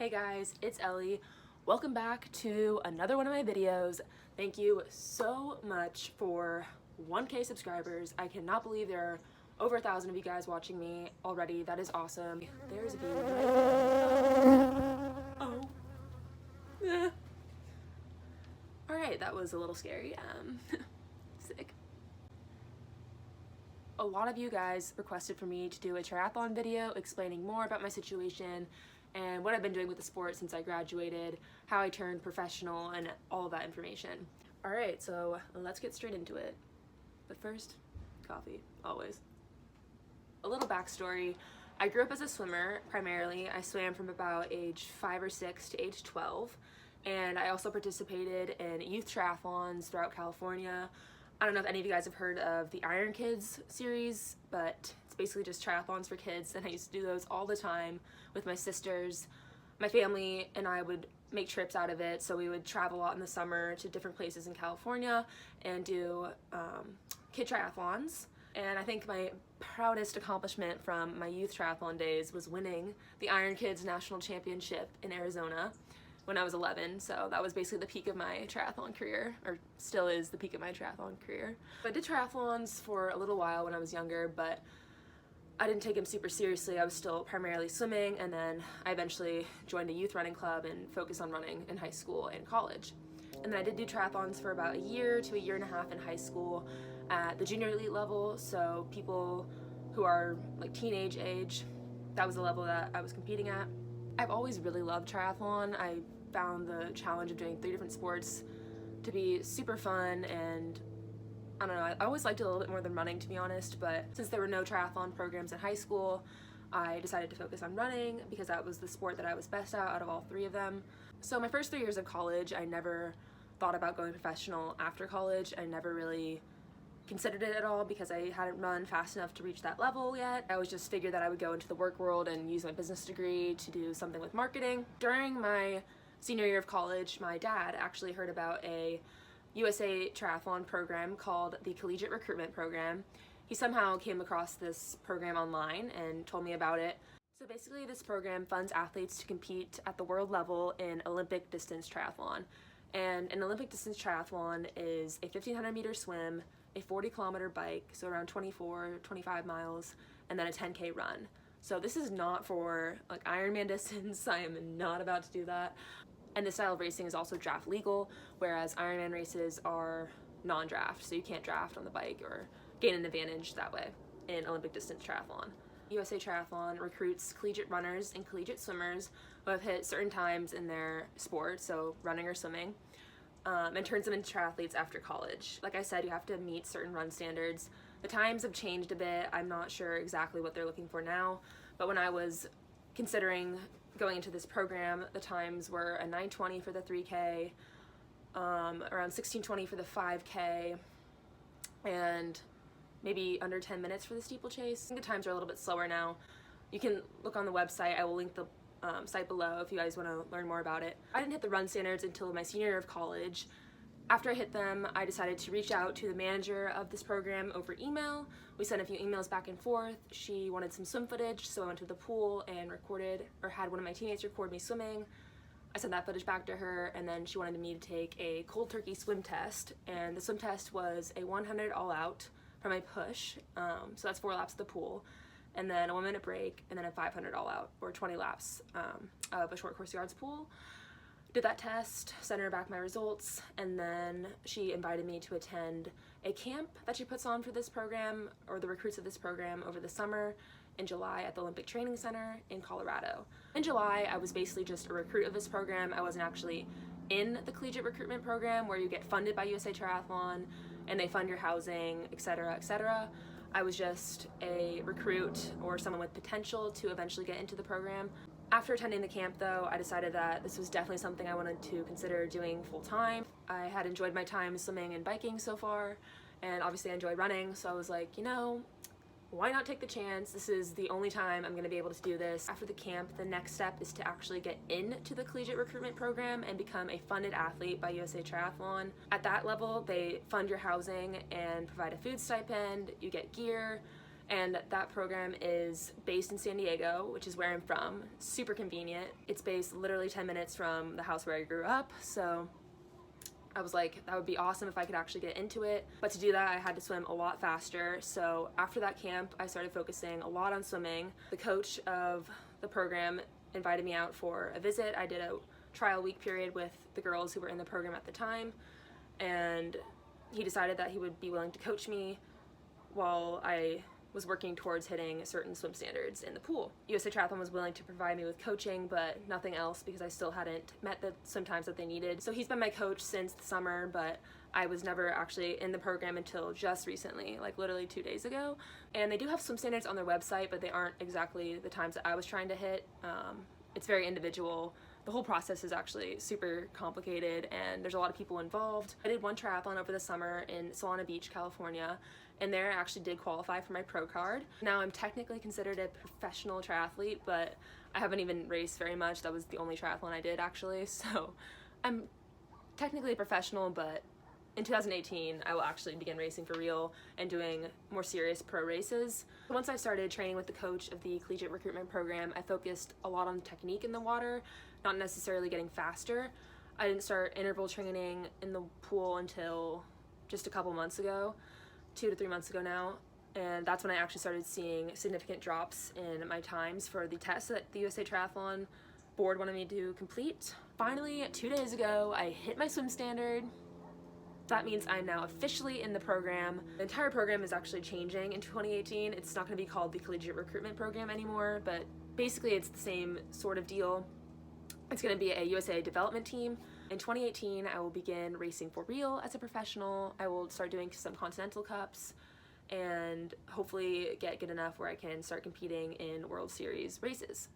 Hey guys, it's Ellie. Welcome back to another one of my videos. Thank you so much for 1K subscribers. I cannot believe there are over 1,000 of you guys watching me already. That is awesome. There's a baby. Oh. Alright, that was a little scary. Sick. A lot of you guys requested for me to do a triathlon video explaining more about my situation and what I've been doing with the sport since I graduated, how I turned professional, and all of that information. Alright, so let's get straight into it. But first, coffee, always. A little backstory. I grew up as a swimmer, primarily. I swam from about age 5 or 6 to age 12, and I also participated in youth triathlons throughout California. I don't know if any of you guys have heard of the Iron Kids series, but it's basically just triathlons for kids, and I used to do those all the time with my sisters. My family and I would make trips out of it, so we would travel a lot in the summer to different places in California and do kid triathlons. And I think my proudest accomplishment from my youth triathlon days was winning the Iron Kids National Championship in Arizona when I was 11, so that was basically the peak of my triathlon career, or still is the peak of my triathlon career. I did triathlons for a little while when I was younger, but I didn't take them super seriously. I was still primarily swimming, and then I eventually joined a youth running club and focused on running in high school and college. And then I did do triathlons for about a year to a year and a half in high school at the junior elite level, so people who are like teenage age, that was the level that I was competing at. I've always really loved triathlon. I found the challenge of doing 3 different sports to be super fun, and I don't know, I always liked it a little bit more than running, to be honest, but since there were no triathlon programs in high school, I decided to focus on running because that was the sport that I was best at out of all 3 of them. So my first 3 years of college, I never thought about going professional after college. I never really considered it at all because I hadn't run fast enough to reach that level yet. I always just figured that I would go into the work world and use my business degree to do something with marketing. During my senior year of college, my dad actually heard about a USAT Triathlon program called the Collegiate Recruitment Program. He somehow came across this program online and told me about it. So basically this program funds athletes to compete at the world level in Olympic distance triathlon. And an Olympic distance triathlon is a 1,500 meter swim, a 40-kilometer bike, so around 25 miles, and then a 10K run. So this is not for like Ironman distance. I am not about to do that. And this style of racing is also draft legal, whereas Ironman races are non-draft, so you can't draft on the bike or gain an advantage that way in Olympic distance triathlon. USA Triathlon recruits collegiate runners and collegiate swimmers who have hit certain times in their sport, so running or swimming, and turns them into triathletes after college. Like I said, you have to meet certain run standards. The times have changed a bit. I'm not sure exactly what they're looking for now, but when I was considering going into this program, the times were a 9:20 for the 3K, around 16:20 for the 5K, and maybe under 10 minutes for the steeplechase. I think the times are a little bit slower now. You can look on the website. I will link the site below if you guys want to learn more about it. I didn't hit the run standards until my senior year of college. After I hit them, I decided to reach out to the manager of this program over email. We sent a few emails back and forth. She wanted some swim footage, so I went to the pool and recorded, or had one of my teammates record me swimming. I sent that footage back to her, and then she wanted me to take a cold turkey swim test, and the swim test was a 100 all out for my push, so that's 4 laps of the pool, and then a 1-minute break, and then a 500 all out, or 20 laps of a short course yards pool. Did that test, sent her back my results, and then she invited me to attend a camp that she puts on for this program, or the recruits of this program, over the summer in July at the Olympic Training Center in Colorado. In July, I was basically just a recruit of this program. I wasn't actually in the Collegiate Recruitment Program where you get funded by USA Triathlon and they fund your housing, etc., etc. I was just a recruit or someone with potential to eventually get into the program. After attending the camp, though, I decided that this was definitely something I wanted to consider doing full-time. I had enjoyed my time swimming and biking so far, and obviously I enjoy running, so I was like, you know, why not take the chance? This is the only time I'm going to be able to do this. After the camp, the next step is to actually get into the Collegiate Recruitment Program and become a funded athlete by USA Triathlon. At that level, they fund your housing and provide a food stipend, you get gear, And that program is based in San Diego, which is where I'm from. Super convenient. It's based literally 10 minutes from the house where I grew up, so I was like, that would be awesome if I could actually get into it. But to do that, I had to swim a lot faster. So after that camp, I started focusing a lot on swimming. The coach of the program invited me out for a visit. I did a trial week period with the girls who were in the program at the time, and he decided that he would be willing to coach me while I was working towards hitting certain swim standards in the pool. USAT Triathlon was willing to provide me with coaching, but nothing else because I still hadn't met the swim times that they needed. So he's been my coach since the summer, but I was never actually in the program until just recently, like literally 2 days ago. And they do have swim standards on their website, but they aren't exactly the times that I was trying to hit. It's very individual. The whole process is actually super complicated and there's a lot of people involved. I did one triathlon over the summer in Solana Beach, California, and there I actually did qualify for my pro card. Now I'm technically considered a professional triathlete, but I haven't even raced very much. That was the only triathlon I did actually, so I'm technically a professional, but in 2018 I will actually begin racing for real and doing more serious pro races. Once I started training with the coach of the Collegiate Recruitment Program, I focused a lot on technique in the water, not necessarily getting faster. I didn't start interval training in the pool until just a couple months ago, 2 to 3 months ago now, and that's when I actually started seeing significant drops in my times for the test that the USA Triathlon board wanted me to complete. Finally, 2 days ago, I hit my swim standard. That means I'm now officially in the program. The entire program is actually changing in 2018. It's not going to be called the Collegiate Recruitment Program anymore, but basically it's the same sort of deal. It's going to be a USA development team. In 2018, I will begin racing for real as a professional. I will start doing some Continental Cups and hopefully get good enough where I can start competing in World Series races.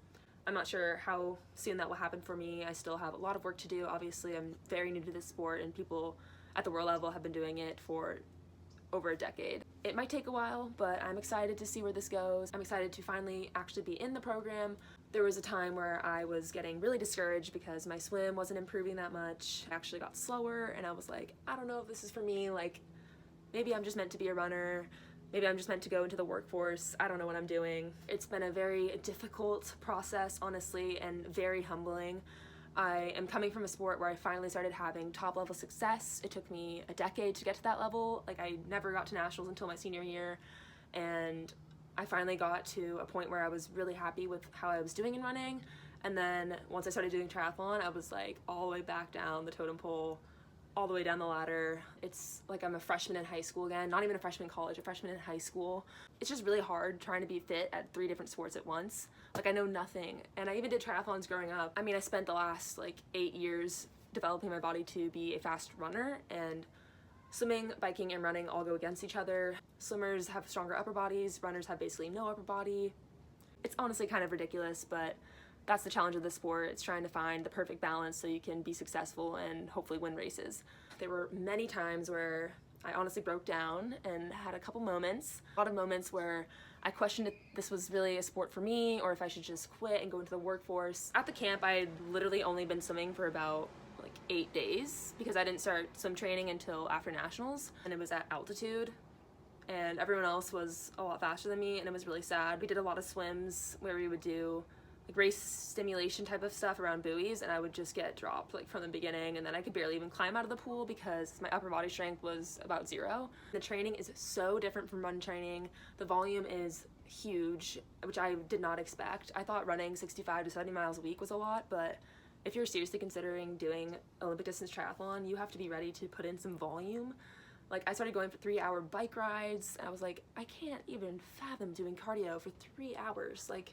I'm not sure how soon that will happen for me. I still have a lot of work to do. Obviously, I'm very new to this sport and people at the world level have been doing it for over a decade. It might take a while, but I'm excited to see where this goes. I'm excited to finally actually be in the program. There was a time where I was getting really discouraged because my swim wasn't improving that much. I actually got slower and I was like, I don't know if this is for me. Like, maybe I'm just meant to be a runner. Maybe I'm just meant to go into the workforce. I don't know what I'm doing. It's been a very difficult process, honestly, and very humbling. I am coming from a sport where I finally started having top level success. It took me a decade to get to that level. Like, I never got to nationals until my senior year, and I finally got to a point where I was really happy with how I was doing in running. And then once I started doing triathlon, I was like all the way back down the totem pole, all the way down the ladder. It's like I'm a freshman in high school again, not even a freshman in college, a freshman in high school. It's just really hard trying to be fit at 3 different sports at once. Like, I know nothing, and I even did triathlons growing up. I mean, I spent the last like 8 years developing my body to be a fast runner, and swimming, biking, and running all go against each other. Swimmers have stronger upper bodies, runners have basically no upper body. It's honestly kind of ridiculous, but that's the challenge of the sport. It's trying to find the perfect balance so you can be successful and hopefully win races. There were many times where I honestly broke down and had a lot of moments where I questioned if this was really a sport for me or if I should just quit and go into the workforce. At the camp, I had literally only been swimming for about like 8 days because I didn't start swim training until after nationals, and it was at altitude, and everyone else was a lot faster than me, and it was really sad. We did a lot of swims where we would do like race stimulation type of stuff around buoys, and I would just get dropped like from the beginning, and then I could barely even climb out of the pool because my upper body strength was about 0. The training is so different from run training. The volume is huge, which I did not expect. I thought running 65 to 70 miles a week was a lot, but if you're seriously considering doing Olympic distance triathlon, you have to be ready to put in some volume. Like, I started going for 3-hour bike rides, and I was like, I can't even fathom doing cardio for 3 hours. Like,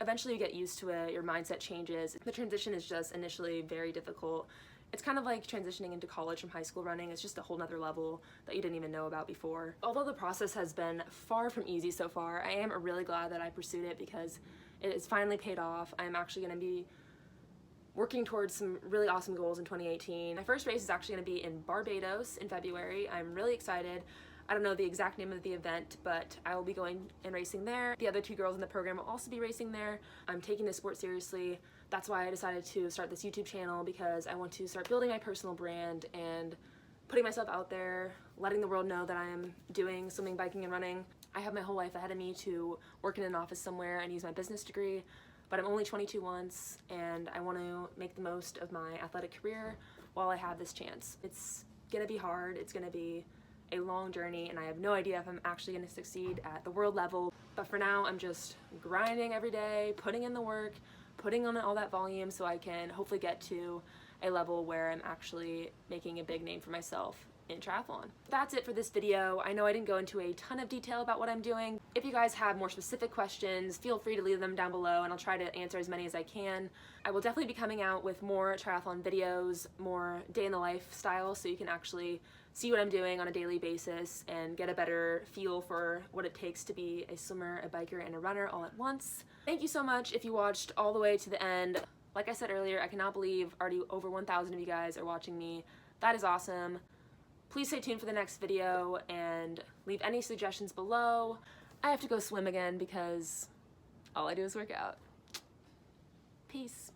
eventually you get used to it, your mindset changes. The transition is just initially very difficult. It's kind of like transitioning into college from high school running. It's just a whole nother level that you didn't even know about before. Although the process has been far from easy so far, I am really glad that I pursued it because it has finally paid off. I'm actually going to be working towards some really awesome goals in 2018. My first race is actually going to be in Barbados in February. I'm really excited. I don't know the exact name of the event, but I will be going and racing there. The other 2 girls in the program will also be racing there. I'm taking this sport seriously. That's why I decided to start this YouTube channel, because I want to start building my personal brand and putting myself out there, letting the world know that I am doing swimming, biking, and running. I have my whole life ahead of me to work in an office somewhere and use my business degree, but I'm only 22 once, and I want to make the most of my athletic career while I have this chance. It's gonna be hard, it's gonna be a long journey, and I have no idea if I'm actually gonna succeed at the world level, but for now I'm just grinding every day, putting in the work, putting on all that volume so I can hopefully get to a level where I'm actually making a big name for myself in triathlon. That's it for this video. I know I didn't go into a ton of detail about what I'm doing. If you guys have more specific questions, feel free to leave them down below and I'll try to answer as many as I can. I will definitely be coming out with more triathlon videos, more day in the life style, so you can actually see what I'm doing on a daily basis and get a better feel for what it takes to be a swimmer, a biker, and a runner all at once. Thank you so much if you watched all the way to the end. Like I said earlier, I cannot believe already over 1,000 of you guys are watching me. That is awesome. Please stay tuned for the next video and leave any suggestions below. I have to go swim again because all I do is work out. Peace.